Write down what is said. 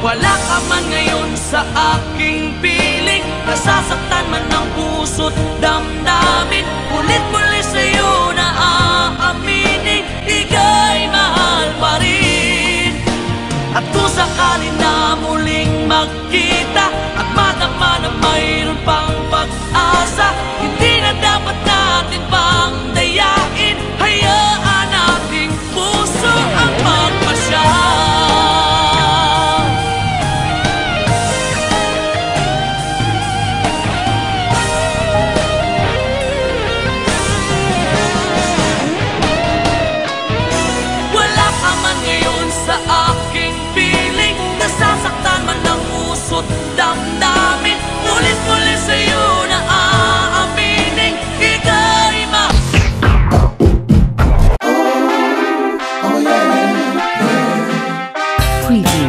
Wala ka man ngayon sa aking piling, nasasaktan man ang puso't damdamin. Ulit muli sa'yo na aaminin, ika'y mahal pa rin. At kung sakali na muling magkita at madama na mayroon pang pag-asa, hindi na dapat natin pang dayain. Hayaan nating puso ang magpasya. Wala ka man ngayon sa aking piling, nasasaktan man ang puso't damdamin. Ulit-muli sa'yo na aaminin, ika'y Preview.